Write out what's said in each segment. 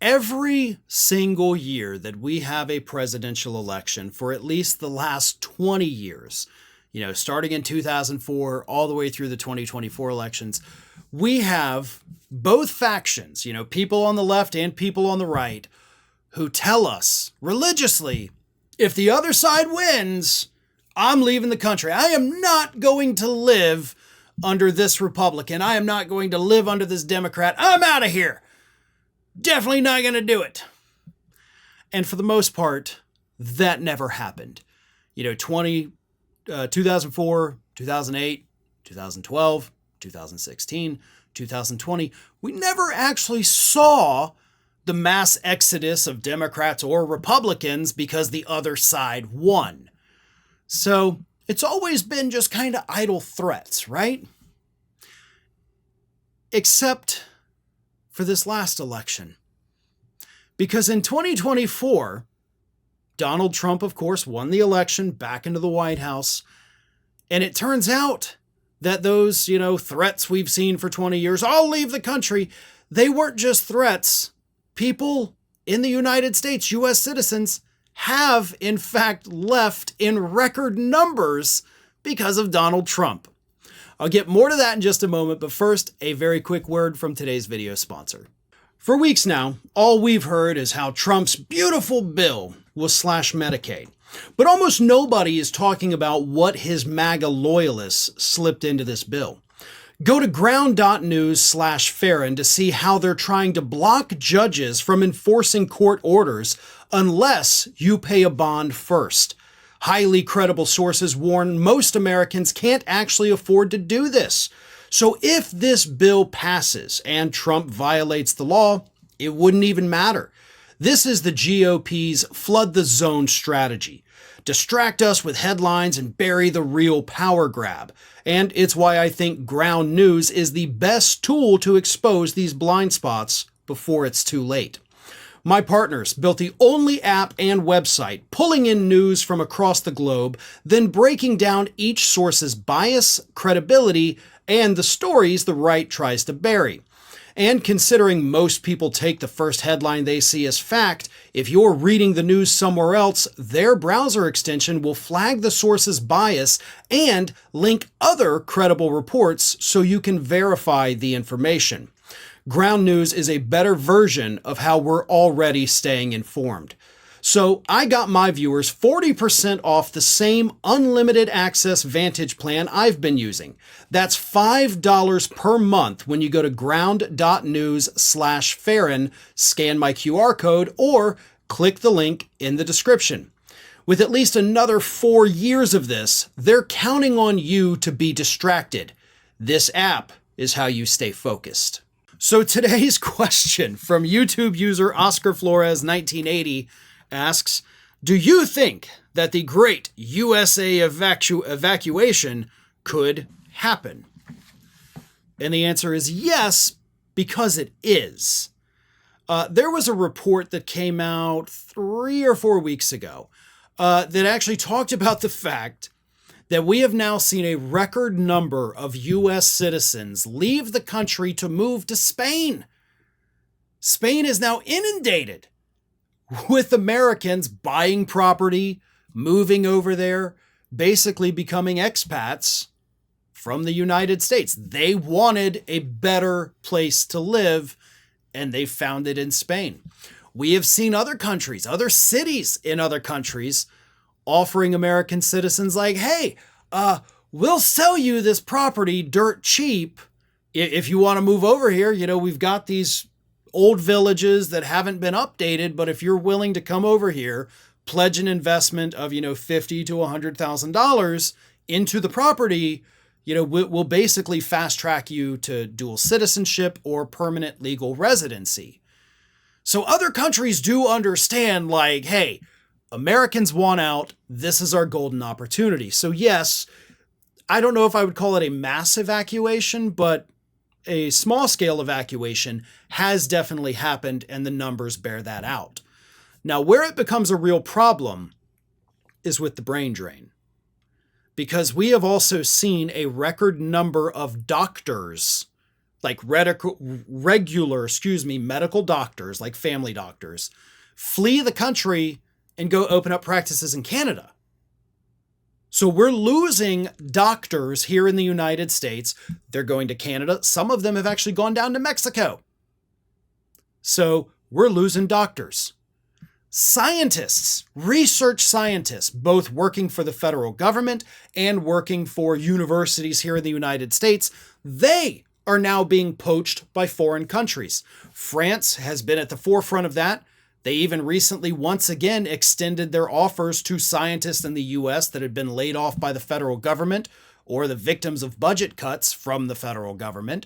Every single year that we have a presidential election for at least the last 20 years, starting in 2004 all the way through the 2024 elections, we have both factions, people on the left and people on the right, who tell us religiously, if the other side wins, I'm leaving the country. I am not going to live under this Republican. I am not going to live under this Democrat. I'm out of here. Definitely not going to do it. And for the most part, that never happened. 2004, 2008, 2012, 2016, 2020, we never actually saw the mass exodus of Democrats or Republicans because the other side won. So it's always been just kind of idle threats, right? Except for this last election. Because in 2024, Donald Trump, of course, won the election back into the White House. And it turns out that those, threats we've seen for 20 years, I'll leave the country, they weren't just threats. People in the United States, U.S. citizens, have in fact left in record numbers because of Donald Trump. I'll get more to that in just a moment, but first, a very quick word from today's video sponsor. For weeks now, all we've heard is how Trump's beautiful bill will slash Medicaid. But almost nobody is talking about what his MAGA loyalists slipped into this bill. Go to ground.news/Farron to see how they're trying to block judges from enforcing court orders unless you pay a bond first. Highly credible sources warn most Americans can't actually afford to do this. So if this bill passes and Trump violates the law, it wouldn't even matter. This is the GOP's flood the zone strategy. Distract us with headlines and bury the real power grab. And it's why I think Ground News is the best tool to expose these blind spots before it's too late. My partners built the only app and website pulling in news from across the globe, then breaking down each source's bias, credibility, and the stories the right tries to bury. And considering most people take the first headline they see as fact, if you're reading the news somewhere else, their browser extension will flag the source's bias and link other credible reports so you can verify the information. Ground News is a better version of how we're already staying informed. So I got my viewers 40% off the same unlimited access Vantage plan I've been using. That's $5 per month when you go to ground.news/Farron, scan my QR code, or click the link in the description. With at least another 4 years of this, they're counting on you to be distracted. This app is how you stay focused. So today's question from YouTube user Oscar Flores 1980 asks, do you think that the great USA evacuation could happen? And the answer is yes, because it is. There was a report that came out 3 or 4 weeks ago that actually talked about the fact that we have now seen a record number of U.S. citizens leave the country to move to Spain. Spain is now inundated with Americans buying property, moving over there, basically becoming expats from the United States. They wanted a better place to live, and they found it in Spain. We have seen other countries, other cities in other countries offering American citizens like, hey, we'll sell you this property dirt cheap if you want to move over here. We've got these old villages that haven't been updated, but if you're willing to come over here, pledge an investment of, $50,000 to $100,000 into the property, we'll basically fast track you to dual citizenship or permanent legal residency. So other countries do understand, like, hey, Americans want out. This is our golden opportunity. So yes, I don't know if I would call it a mass evacuation, but a small scale evacuation has definitely happened, and the numbers bear that out. Now, where it becomes a real problem is with the brain drain, because we have also seen a record number of doctors like regular medical doctors, like family doctors, flee the country and go open up practices in Canada. So we're losing doctors here in the United States. They're going to Canada. Some of them have actually gone down to Mexico. So we're losing doctors. Scientists, research scientists, both working for the federal government and working for universities here in the United States, they are now being poached by foreign countries. France has been at the forefront of that. They even recently once again extended their offers to scientists in the US that had been laid off by the federal government or the victims of budget cuts from the federal government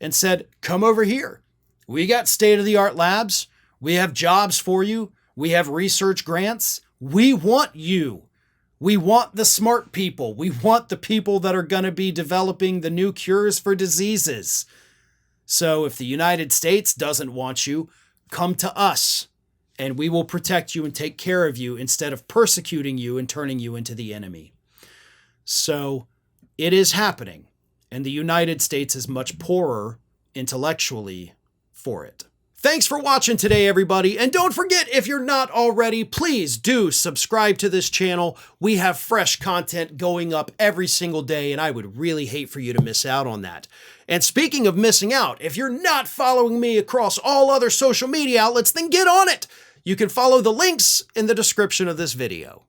and said, come over here. We got state-of-the-art labs. We have jobs for you. We have research grants. We want you. We want the smart people. We want the people that are going to be developing the new cures for diseases. So if the United States doesn't want you, come to us and we will protect you and take care of you instead of persecuting you and turning you into the enemy. So it is happening, and the United States is much poorer intellectually for it. Thanks for watching today, everybody. And don't forget, if you're not already, please do subscribe to this channel. We have fresh content going up every single day, and I would really hate for you to miss out on that. And speaking of missing out, if you're not following me across all other social media outlets, then get on it. You can follow the links in the description of this video.